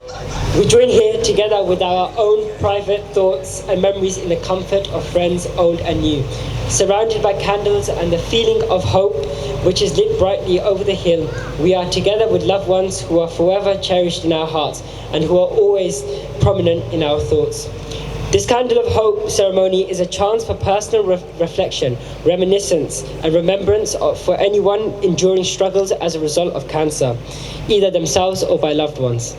We join here together with our own private thoughts and memories in the comfort of friends old and new, surrounded by candles and the feeling of hope which is lit brightly over the hill. We are together with loved ones who are forever cherished in our hearts and who are always prominent in our thoughts. This Candle of Hope ceremony is a chance for personal reflection, reminiscence, and remembrance for anyone enduring struggles as a result of cancer, either themselves or by loved ones.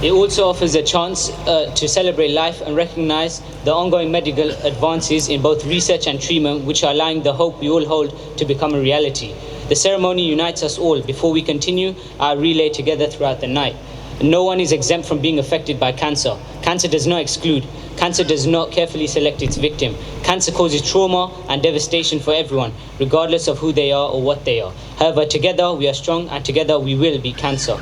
It also offers a chance to celebrate life and recognize the ongoing medical advances in both research and treatment, which are allowing the hope we all hold to become a reality. The ceremony unites us all before we continue our relay together throughout the night. No one is exempt from being affected by cancer. Cancer does not exclude. Cancer does not carefully select its victim. Cancer causes trauma and devastation for everyone, regardless of who they are or what they are. However, together we are strong, and together we will beat cancer.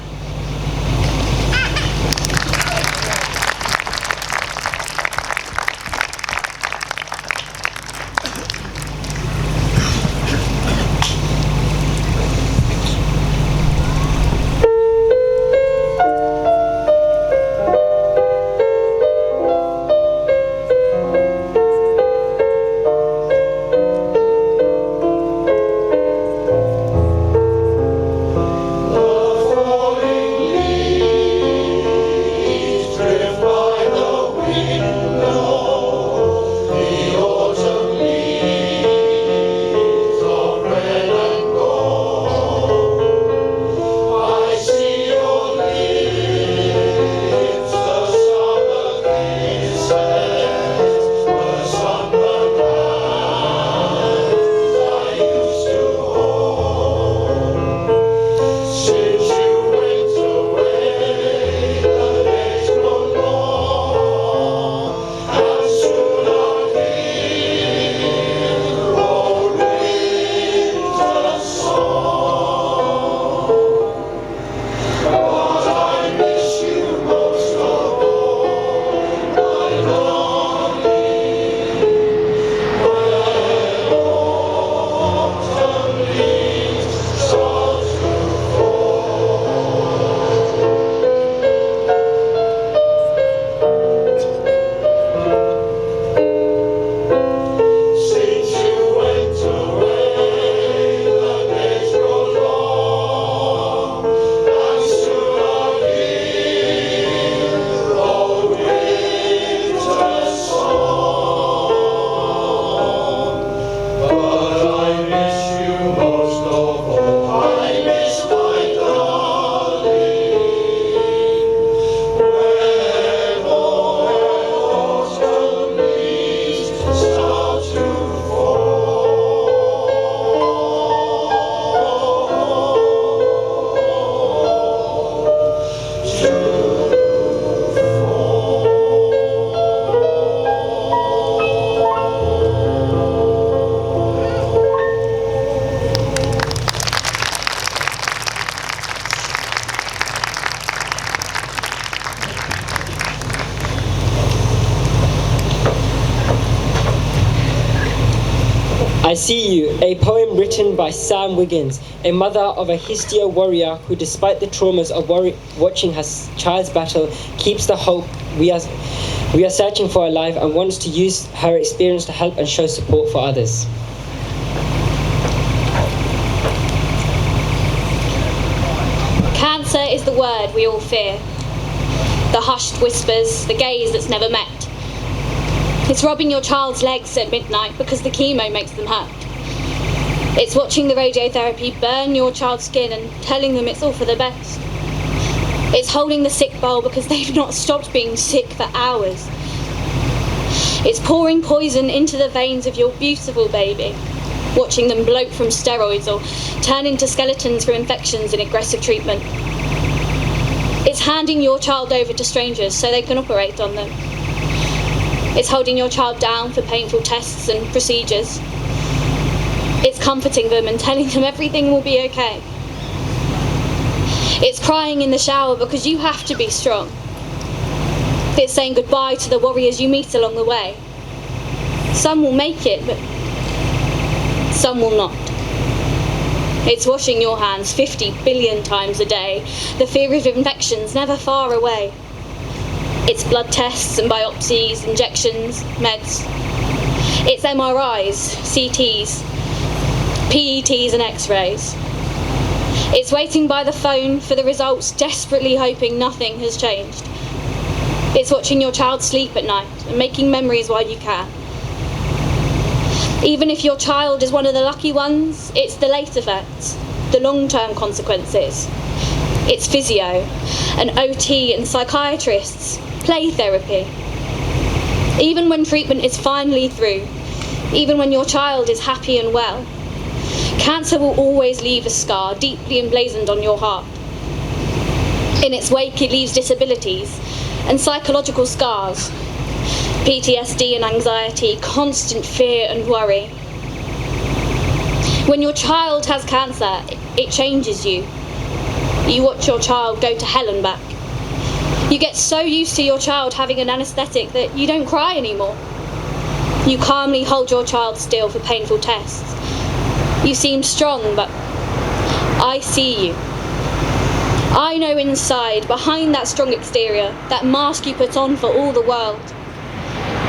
I See You, a poem written by Sam Wiggins, a mother of a histio warrior who, despite the traumas of watching her child's battle, keeps the hope we are searching for alive and wants to use her experience to help and show support for others. Cancer is the word we all fear. The hushed whispers, the gaze that's never met. It's robbing your child's legs at midnight because the chemo makes them hurt. It's watching the radiotherapy burn your child's skin and telling them it's all for the best. It's holding the sick bowl because they've not stopped being sick for hours. It's pouring poison into the veins of your beautiful baby, watching them bloat from steroids or turn into skeletons from infections and aggressive treatment. It's handing your child over to strangers so they can operate on them. It's holding your child down for painful tests and procedures. It's comforting them and telling them everything will be okay. It's crying in the shower because you have to be strong. It's saying goodbye to the warriors you meet along the way. Some will make it, but some will not. It's washing your hands 50 billion times a day, the fear of infections never far away. It's blood tests and biopsies, injections, meds. It's MRIs, CTs, PETs and X-rays. It's waiting by the phone for the results, desperately hoping nothing has changed. It's watching your child sleep at night and making memories while you can. Even if your child is one of the lucky ones, it's the late effects, the long-term consequences. It's physio and OT and psychiatrists, play therapy. Even when treatment is finally through, even when your child is happy and well, cancer will always leave a scar deeply emblazoned on your heart. In its wake, it leaves disabilities and psychological scars, PTSD and anxiety, constant fear and worry. When your child has cancer, it changes you. You watch your child go to hell and back. You get so used to your child having an anaesthetic that you don't cry anymore. You calmly hold your child still for painful tests. You seem strong, but I see you. I know inside, behind that strong exterior, that mask you put on for all the world,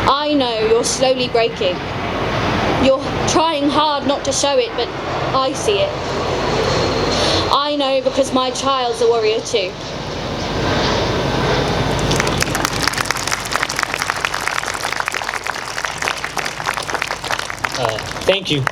I know you're slowly breaking. You're trying hard not to show it, but I see it. I know because my child's a warrior too. Thank you.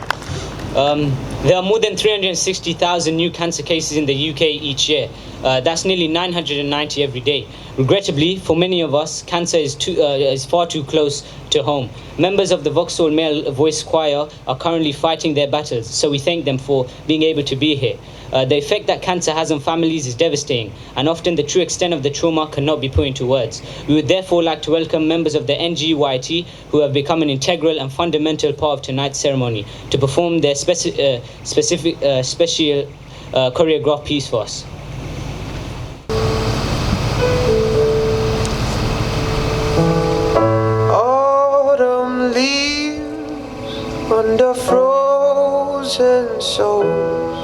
There are more than 360,000 new cancer cases in the UK each year. That's nearly 990 every day. Regrettably, for many of us, cancer is far too close to home. Members of the Vauxhall Male Voice Choir are currently fighting their battles, so we thank them for being able to be here. The effect that cancer has on families is devastating, and often the true extent of the trauma cannot be put into words. We would therefore like to welcome members of the NGYT who have become an integral and fundamental part of tonight's ceremony to perform their special choreographed piece for us. Autumn leaves under frozen souls.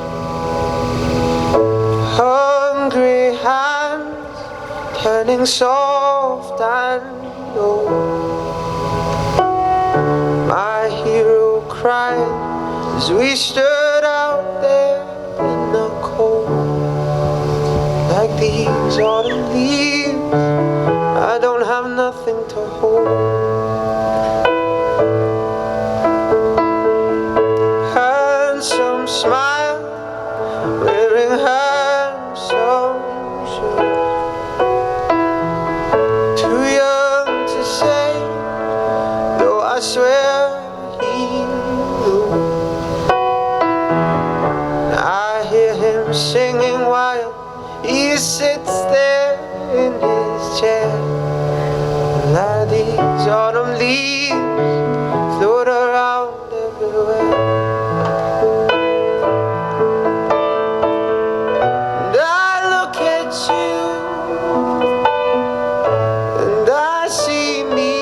Hungry hands turning soft and old. My hero cried as we stood out there in the cold. Like these autumn leaves, I don't have nothing to hold. Handsome smile, wearing handsome shoes. Too young to say, though I swear he knew. I hear him singing while he sits there in his chair. Like these autumn leaves float around everywhere. And I look at you, and I see me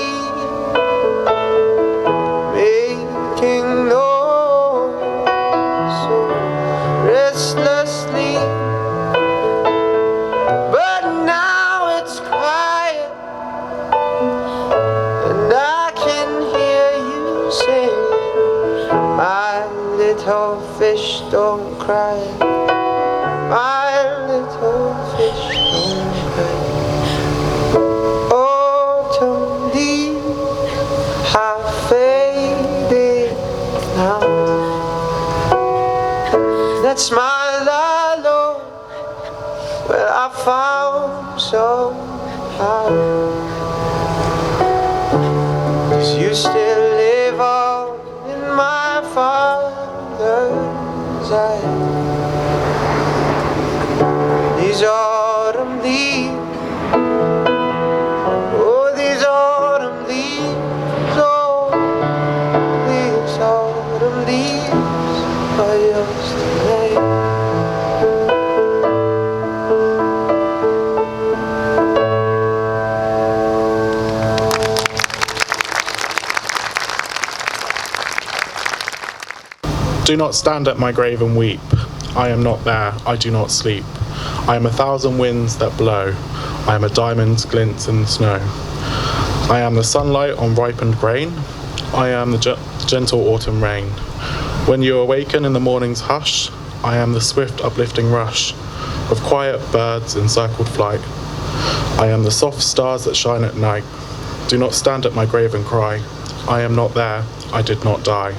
making noise so restlessly. But now it's quiet, and I can hear you singing, my little fish don't cry, my little fish don't cry. Autumn leaves have faded now. That smile I love, well, I found somehow. 'Cause you still live on in my father's eyes. These autumn leaves, oh, these autumn leaves, oh, these autumn leaves are yours tonight. Do not stand at my grave and weep. I am not there, I do not sleep. I am 1,000 winds that blow. I am a diamond glints in the snow. I am the sunlight on ripened grain. I am the gentle autumn rain. When you awaken in the morning's hush, I am the swift uplifting rush of quiet birds in circled flight. I am the soft stars that shine at night. Do not stand at my grave and cry, I am not there, I did not die.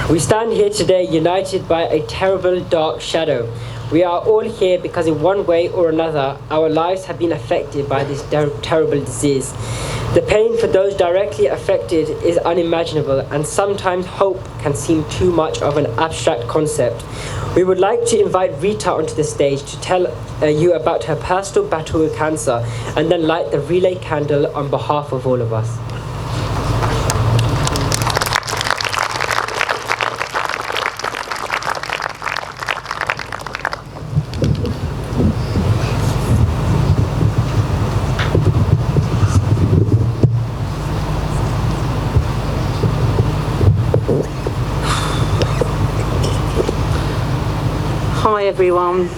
We stand here today united by a terrible dark shadow. We are all here because in one way or another, our lives have been affected by this terrible disease. The pain for those directly affected is unimaginable, and sometimes hope can seem too much of an abstract concept. We would like to invite Rita onto the stage to tell you about her personal battle with cancer, and then light the relay candle on behalf of all of us. Hi everyone.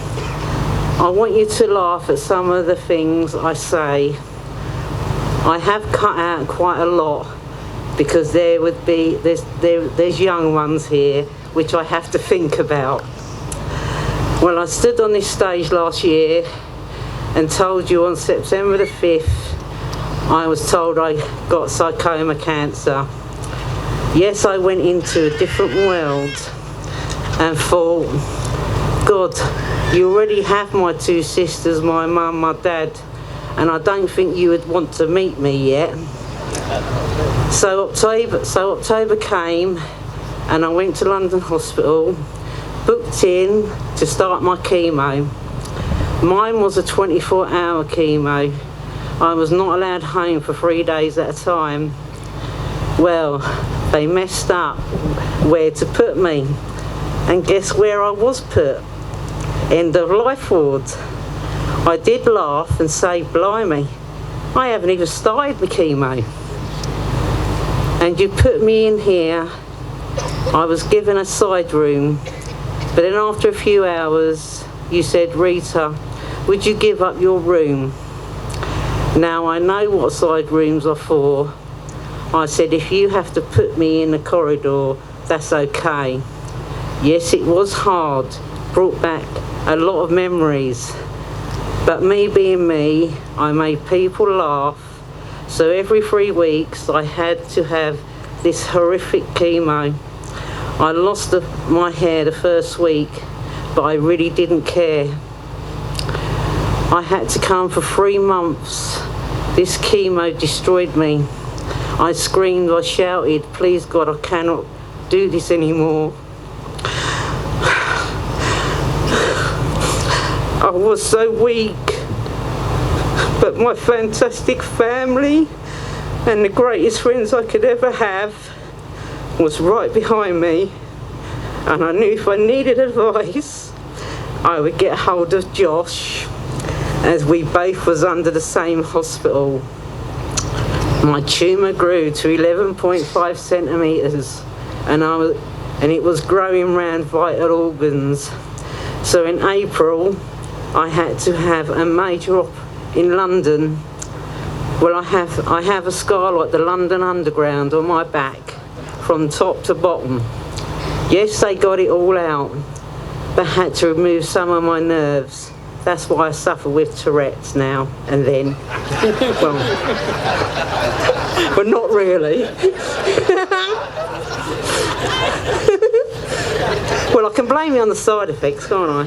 I want you to laugh at some of the things I say. I have cut out quite a lot because there's young ones here which I have to think about. When I stood on this stage last year and told you on September the 5th I was told I got sarcoma cancer. Yes, I went into a different world and thought, God, you already have my two sisters, my mum, my dad, and I don't think you would want to meet me yet. So October came and I went to London Hospital, booked in to start my chemo. Mine was a 24-hour chemo. I was not allowed home for 3 days at a time. Well, they messed up where to put me. And guess where I was put? End of life ward. I did laugh and say, blimey, I haven't even started my chemo. And you put me in here. I was given a side room, but then after a few hours you said, Rita, would you give up your room? Now I know what side rooms are for. I said, if you have to put me in the corridor, that's okay. Yes, it was hard, brought back a lot of memories, but me being me, I made people laugh. So every 3 weeks I had to have this horrific chemo. I lost my hair the first week, but I really didn't care. I had to come for 3 months. This chemo destroyed me. I screamed, I shouted, please God, I cannot do this anymore. I was so weak, but my fantastic family and the greatest friends I could ever have was right behind me, and I knew if I needed advice I would get hold of Josh, as we both was under the same hospital. My tumour grew to 11.5 centimetres and it was growing round vital organs. So in April I had to have a major op in London. Well, I have a scar like the London Underground on my back, from top to bottom. Yes, they got it all out, but had to remove some of my nerves. That's why I suffer with Tourette's now and then. Well, but not really. Well, I can blame you on the side effects, can't I?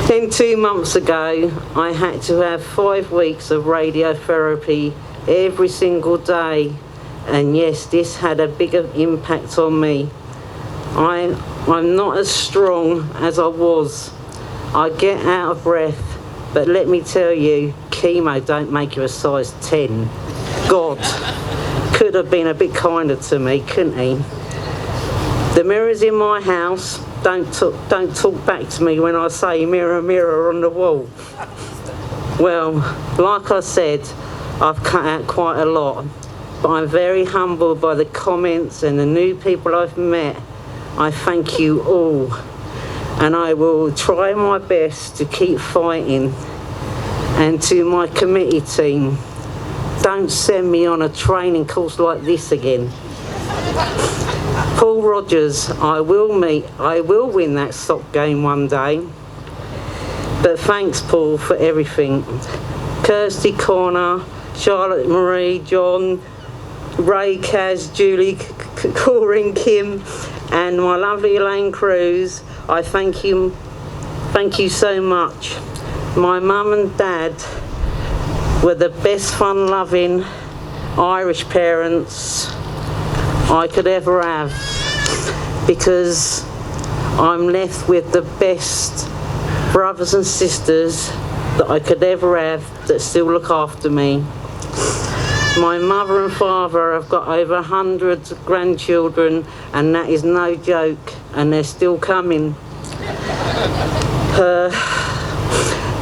Then 2 months ago, I had to have 5 weeks of radiotherapy every single day. And yes, this had a bigger impact on me. I'm not as strong as I was. I get out of breath, but let me tell you, chemo don't make you a size 10. God could have been a bit kinder to me, couldn't he? The mirrors in my house don't talk back to me when I say mirror, mirror on the wall. Well, like I said, I've cut out quite a lot, but I'm very humbled by the comments and the new people I've met. I thank you all, and I will try my best to keep fighting. And to my committee team, don't send me on a training course like this again. Paul Rogers, I will win that sock game one day. But thanks, Paul, for everything. Kirsty, Connor, Charlotte, Marie, John, Ray, Kaz, Julie, Corinne, Kim, and my lovely Elaine Cruz, I thank you so much. My mum and dad were the best fun-loving Irish parents I could ever have, because I'm left with the best brothers and sisters that I could ever have that still look after me. My mother and father have got over 100 grandchildren, and that is no joke, and they're still coming.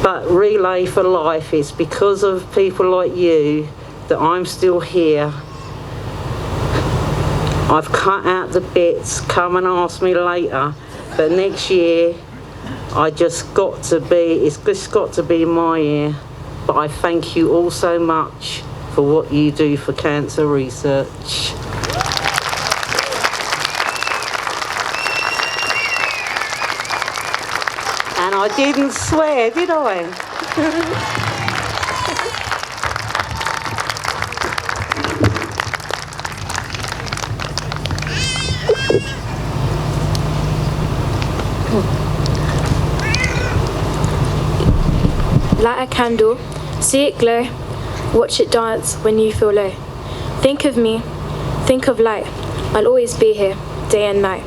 But Relay for Life, it's because of people like you that I'm still here. I've cut out the bits, come and ask me later, but next year it's just got to be my year. But I thank you all so much for what you do for cancer research. And I didn't swear, did I? Light a candle, see it glow, watch it dance when you feel low. Think of me, think of light, I'll always be here, day and night.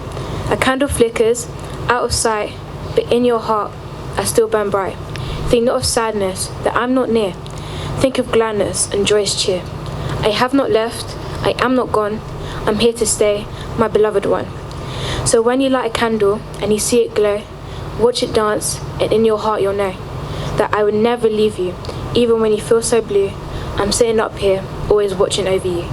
A candle flickers, out of sight, but in your heart, I still burn bright. Think not of sadness, that I'm not near. Think of gladness and joyous cheer. I have not left, I am not gone, I'm here to stay, my beloved one. So when you light a candle and you see it glow, watch it dance, and in your heart you'll know that I would never leave you, even when you feel so blue. I'm sitting up here, always watching over you.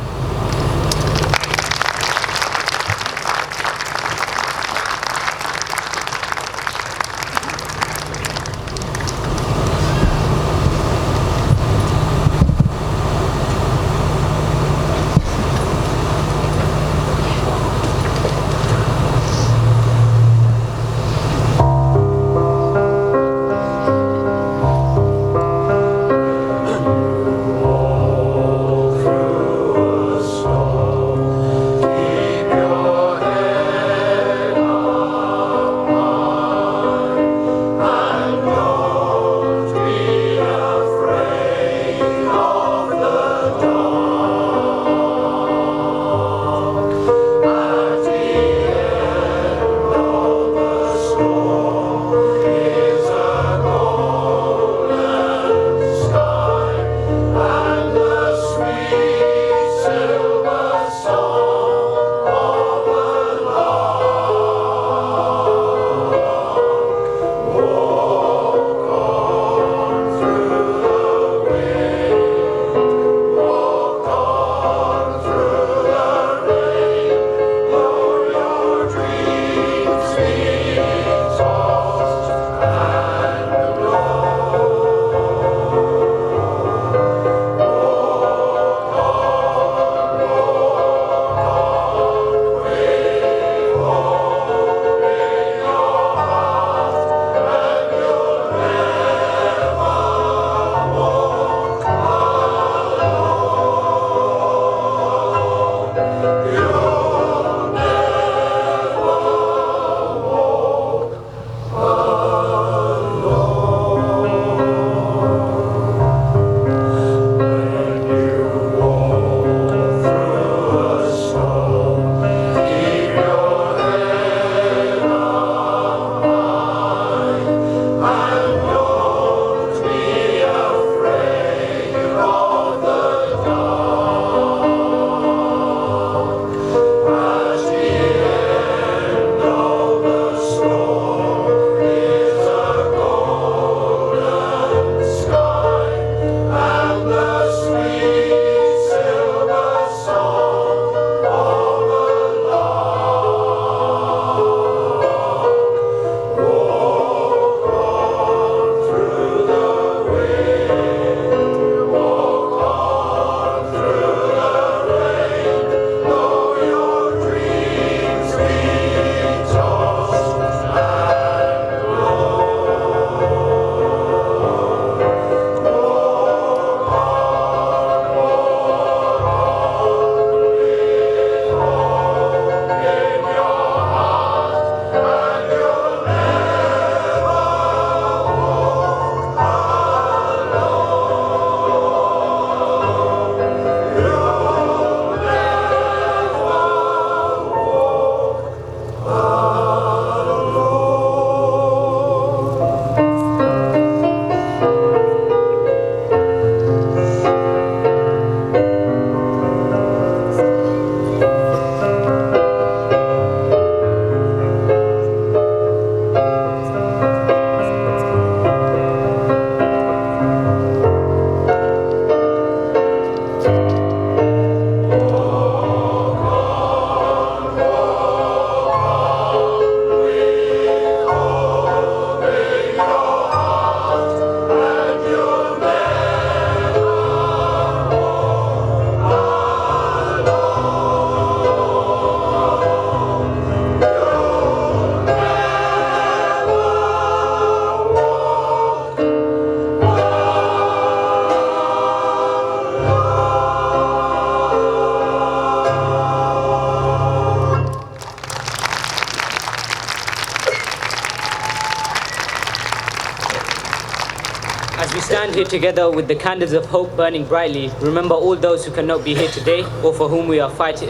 stand here together with the candles of hope burning brightly, remember all those who cannot be here today or for whom we are fighting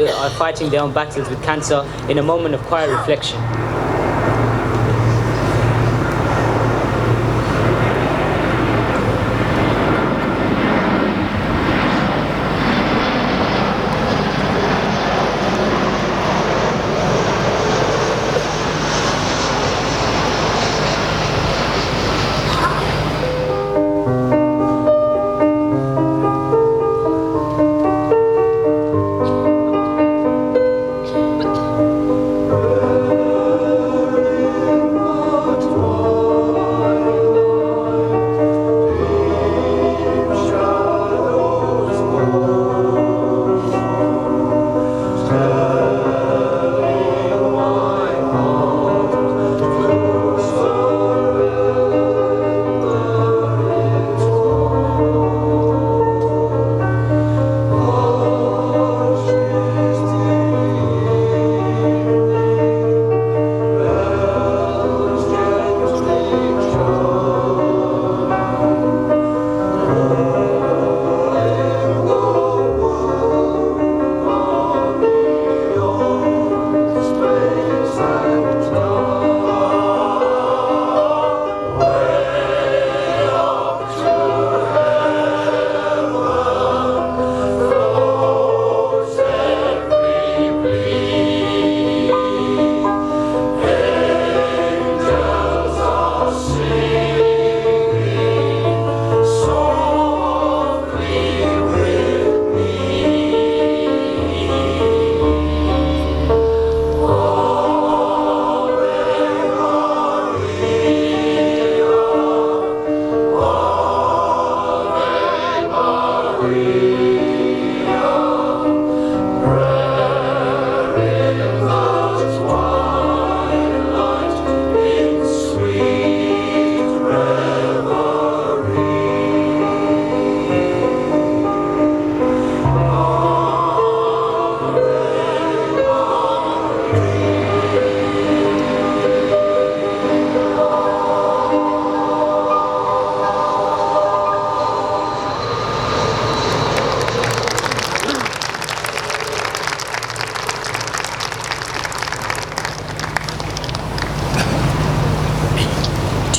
their own battles with cancer in a moment of quiet reflection.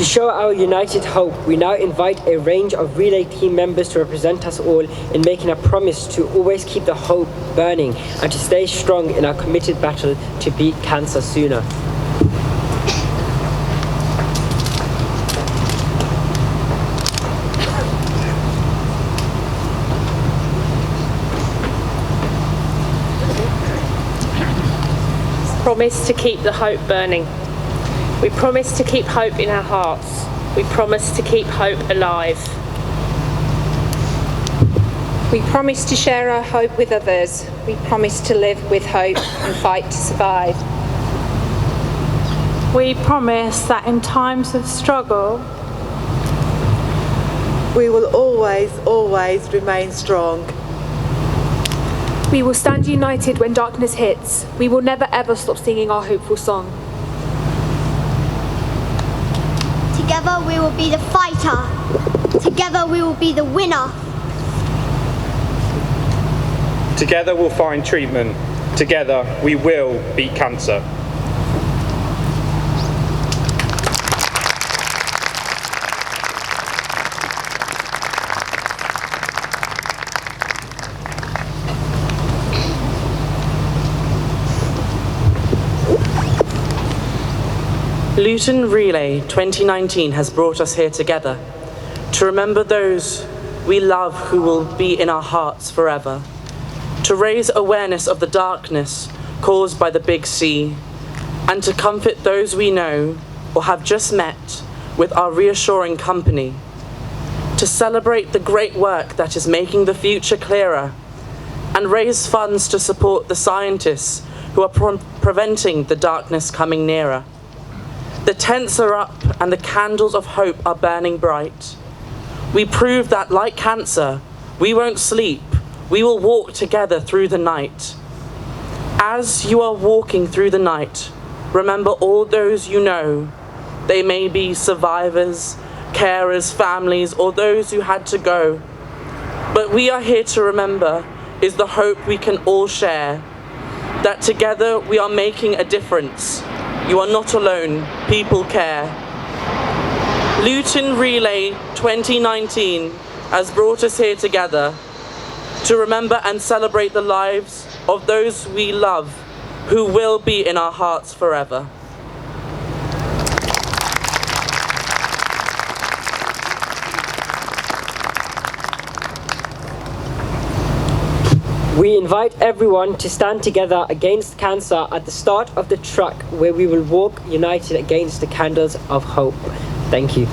To show our united hope, we now invite a range of relay team members to represent us all in making a promise to always keep the hope burning and to stay strong in our committed battle to beat cancer sooner. Promise to keep the hope burning. We promise to keep hope in our hearts. We promise to keep hope alive. We promise to share our hope with others. We promise to live with hope and fight to survive. We promise that in times of struggle, we will always remain strong. We will stand united when darkness hits. We will never ever stop singing our hopeful song. Together we will be the fighter. Together we will be the winner. Together we'll find treatment. Together we will beat cancer. Luton Relay 2019 has brought us here together to remember those we love who will be in our hearts forever, to raise awareness of the darkness caused by the big C, and to comfort those we know or have just met with our reassuring company, to celebrate the great work that is making the future clearer, and raise funds to support the scientists who are preventing the darkness coming nearer. The tents are up and the candles of hope are burning bright. We prove that, like cancer, we won't sleep, we will walk together through the night. As you are walking through the night, remember all those you know. They may be survivors, carers, families, or those who had to go. But we are here to remember is the hope we can all share, that together we are making a difference. You are not alone, people care. Luton Relay 2019 has brought us here together to remember and celebrate the lives of those we love who will be in our hearts forever. We invite everyone to stand together against cancer at the start of the track, where we will walk united against the candles of hope. Thank you.